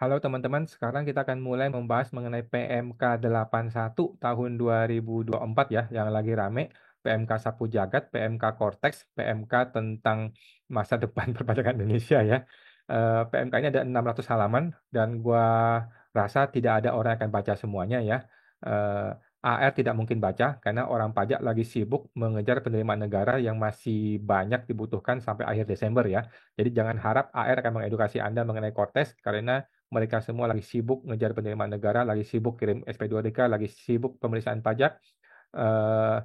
Halo teman-teman, sekarang kita akan mulai membahas mengenai PMK 81 tahun 2024 ya, yang lagi rame. PMK Sapu Jagat, PMK Cortex, PMK tentang masa depan perpajakan Indonesia ya. PMK ini ada 600 halaman dan gua rasa tidak ada orang yang akan baca semuanya ya. Eh, AR tidak mungkin baca karena orang pajak lagi sibuk mengejar penerimaan negara yang masih banyak dibutuhkan sampai akhir Desember ya. Jadi jangan harap AR akan mengedukasi Anda mengenai Cortex karena mereka semua lagi sibuk ngejar penerimaan negara, lagi sibuk kirim SP2DK, lagi sibuk pemeriksaan pajak, eh,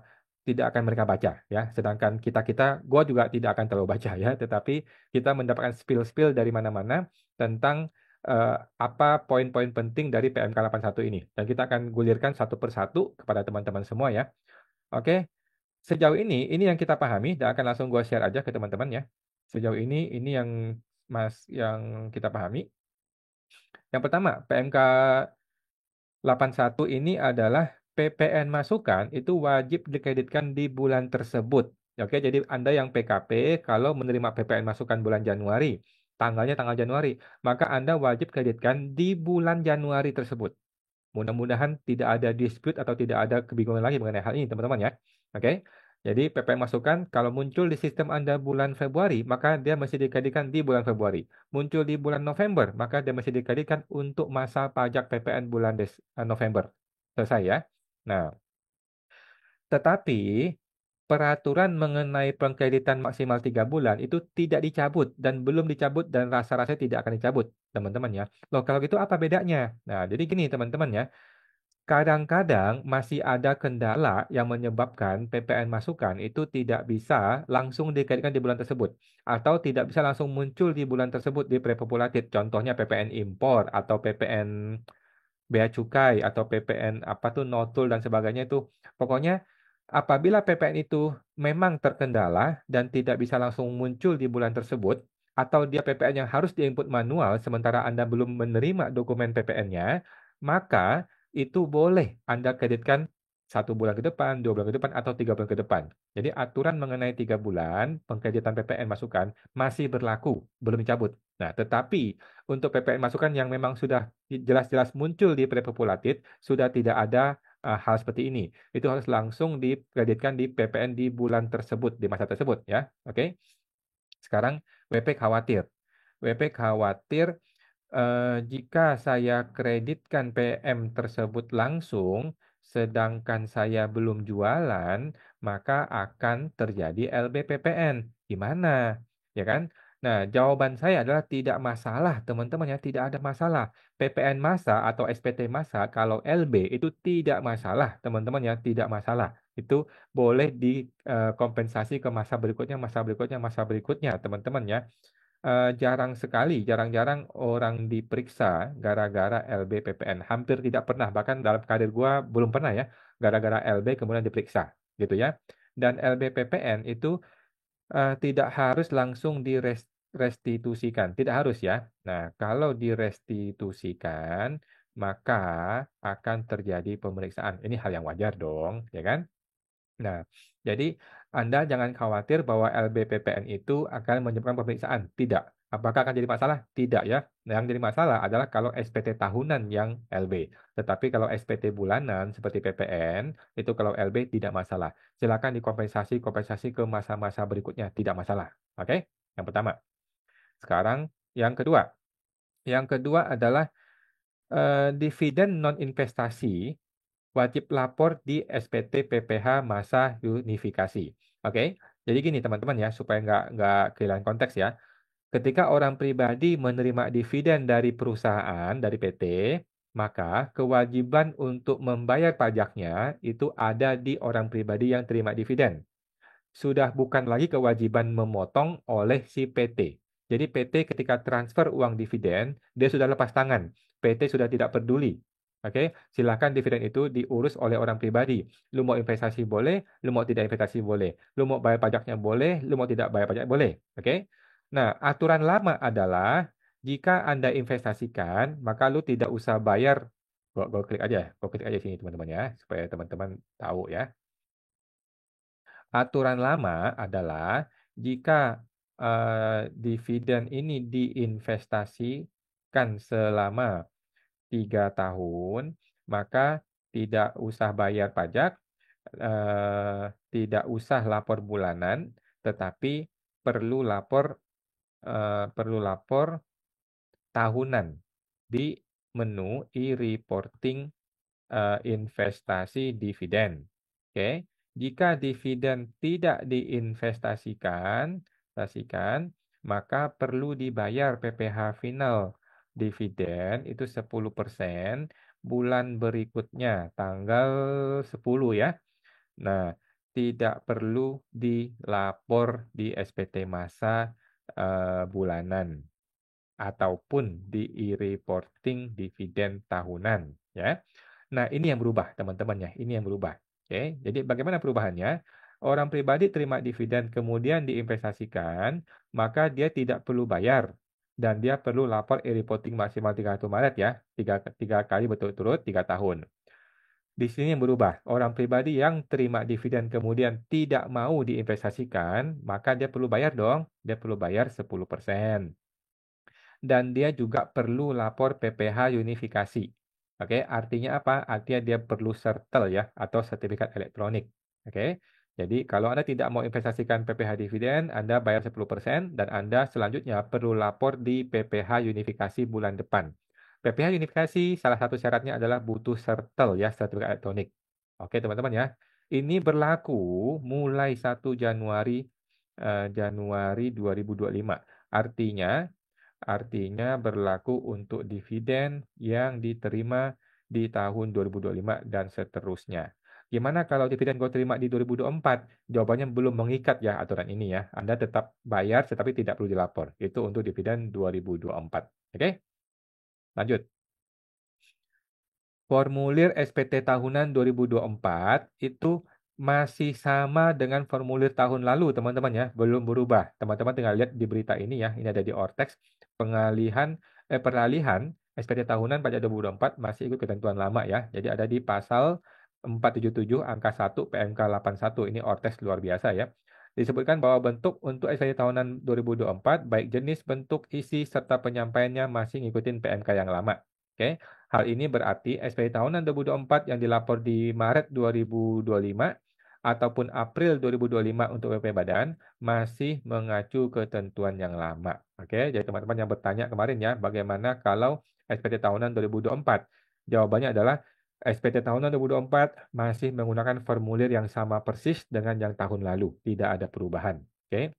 tidak akan mereka baca ya. Sedangkan kita, gue juga tidak akan terlalu baca ya, tetapi kita mendapatkan spill-spill dari mana-mana tentang eh, apa poin-poin penting dari PMK 81 ini. Dan kita akan gulirkan satu persatu kepada teman-teman semua ya. Oke, sejauh ini yang kita pahami, dan akan langsung gue share aja ke teman-teman ya. Sejauh ini yang kita pahami. Yang pertama, PMK 81 ini adalah PPN masukan itu wajib dikreditkan di bulan tersebut. Oke, jadi Anda yang PKP kalau menerima PPN masukan bulan Januari, tanggalnya tanggal Januari, maka Anda wajib kreditkan di bulan Januari tersebut. Mudah-mudahan tidak ada dispute atau tidak ada kebingungan lagi mengenai hal ini, teman-teman ya. Oke. Jadi PPN masukan kalau muncul di sistem Anda bulan Februari, maka dia mesti dikreditkan di bulan Februari. Muncul di bulan November, maka dia mesti dikreditkan untuk masa pajak PPN bulan November. Selesai ya. Nah, tetapi peraturan mengenai pengkreditan maksimal 3 bulan itu tidak dicabut dan belum dicabut dan rasa-rasanya tidak akan dicabut, teman-teman ya. Loh, kalau gitu apa bedanya? Nah, jadi gini teman-teman ya. Kadang-kadang masih ada kendala yang menyebabkan PPN masukan itu tidak bisa langsung dikaitkan di bulan tersebut atau tidak bisa langsung muncul di bulan tersebut di prepopulated. Contohnya PPN impor atau PPN bea cukai atau PPN apa tuh notul dan sebagainya itu. Pokoknya apabila PPN itu memang terkendala dan tidak bisa langsung muncul di bulan tersebut atau dia PPN yang harus diinput manual sementara Anda belum menerima dokumen PPN-nya, maka itu boleh Anda kreditkan 1 bulan ke depan, 2 bulan ke depan, atau 3 bulan ke depan. Jadi aturan mengenai 3 bulan pengkreditan PPN masukan masih berlaku, belum dicabut. Nah, tetapi untuk PPN masukan yang memang sudah jelas-jelas muncul di prepopulated, sudah tidak ada hal seperti ini. Itu harus langsung dikreditkan di PPN di bulan tersebut, di masa tersebut ya. Oke. Sekarang WP khawatir. WP khawatir jika saya kreditkan PM tersebut langsung, sedangkan saya belum jualan, maka akan terjadi LBPPN. Gimana? Ya kan? Nah, jawaban saya adalah tidak masalah, teman-teman ya, tidak ada masalah. PPN masa atau SPT masa kalau LB itu tidak masalah, teman-teman ya, tidak masalah. Itu boleh dikompensasi ke masa berikutnya, masa berikutnya, masa berikutnya, teman-teman ya. Jarang-jarang orang diperiksa gara-gara LBPPN. Hampir tidak pernah, bahkan dalam karir gua belum pernah ya, gara-gara LB kemudian diperiksa, gitu ya. Dan LBPPN itu tidak harus langsung direstitusikan, tidak harus ya. Nah, kalau direstitusikan, maka akan terjadi pemeriksaan. Ini hal yang wajar dong, ya kan? Nah, jadi Anda jangan khawatir bahwa LBPPN itu akan menyebabkan pemeriksaan. Tidak. Apakah akan jadi masalah? Tidak ya. Nah, yang jadi masalah adalah kalau SPT tahunan yang LB. Tetapi kalau SPT bulanan seperti PPN, itu kalau LB tidak masalah. Silakan kompensasi ke masa-masa berikutnya. Tidak masalah. Oke? Yang pertama. Sekarang yang kedua. Yang kedua adalah dividen non-investasi wajib lapor di SPT PPH masa unifikasi. Oke, jadi gini teman-teman ya, supaya nggak kehilangan konteks ya. Ketika orang pribadi menerima dividen dari perusahaan, dari PT, maka kewajiban untuk membayar pajaknya itu ada di orang pribadi yang terima dividen. Sudah bukan lagi kewajiban memotong oleh si PT. Jadi PT ketika transfer uang dividen, dia sudah lepas tangan. PT sudah tidak peduli. Oke, silakan dividen itu diurus oleh orang pribadi. Lu mau investasi boleh, lu mau tidak investasi boleh. Lu mau bayar pajaknya boleh, lu mau tidak bayar pajak boleh. Oke. Nah, aturan lama adalah jika Anda investasikan, maka lu tidak usah bayar. Gua klik aja, gua klik aja sini teman-teman ya, supaya teman-teman tahu ya. Aturan lama adalah jika dividen ini diinvestasi, dilaporkan selama 3 tahun, maka tidak usah bayar pajak, tidak usah lapor bulanan, tetapi perlu lapor tahunan di menu e-reporting investasi dividen. Oke, jika dividen tidak maka perlu dibayar PPh final dividen itu 10% bulan berikutnya tanggal 10 ya. Nah, tidak perlu dilapor di SPT Masa bulanan ataupun di e-reporting dividen tahunan ya. Nah, ini yang berubah teman-teman ya, ini yang berubah. Oke, jadi bagaimana perubahannya? Orang pribadi terima dividen kemudian diinvestasikan, maka dia tidak perlu bayar dan dia perlu lapor e-reporting maksimal 31 Maret ya, tiga kali berturut-turut 3 tahun. Di sini yang berubah, orang pribadi yang terima dividen kemudian tidak mau diinvestasikan, maka dia perlu bayar dong, dia perlu bayar 10%. Dan dia juga perlu lapor PPh unifikasi. Oke, artinya apa? Artinya dia perlu sertel ya atau sertifikat elektronik. Oke. Jadi kalau Anda tidak mau investasikan PPh dividen, Anda bayar 10% dan Anda selanjutnya perlu lapor di PPh unifikasi bulan depan. PPh unifikasi salah satu syaratnya adalah butuh sertel ya, sertifikat elektronik. Oke, teman-teman ya. Ini berlaku mulai 1 Januari 2025. Artinya berlaku untuk dividen yang diterima di tahun 2025 dan seterusnya. Gimana kalau dividen kau terima di 2024? Jawabannya belum mengikat ya aturan ini ya. Anda tetap bayar tetapi tidak perlu dilapor. Itu untuk dividen 2024. Oke? Lanjut. Formulir SPT tahunan 2024 itu masih sama dengan formulir tahun lalu, teman-teman ya, belum berubah. Teman-teman tinggal lihat di berita ini ya, ini ada di Ortex, peralihan SPT tahunan pajak 2024 masih ikut ketentuan lama ya. Jadi ada di pasal 477 angka 1 PMK 81. Ini Ortex luar biasa ya. Disebutkan bahwa bentuk untuk SPT tahunan 2024 baik jenis, bentuk, isi serta penyampaiannya masih ngikutin PMK yang lama. Oke. Hal ini berarti SPT tahunan 2024 yang dilapor di Maret 2025 ataupun April 2025 untuk WP Badan masih mengacu ketentuan yang lama. Oke, jadi teman-teman yang bertanya kemarin ya, bagaimana kalau SPT tahunan 2024? Jawabannya adalah SPT tahunan 2024 masih menggunakan formulir yang sama persis dengan yang tahun lalu, tidak ada perubahan. Oke.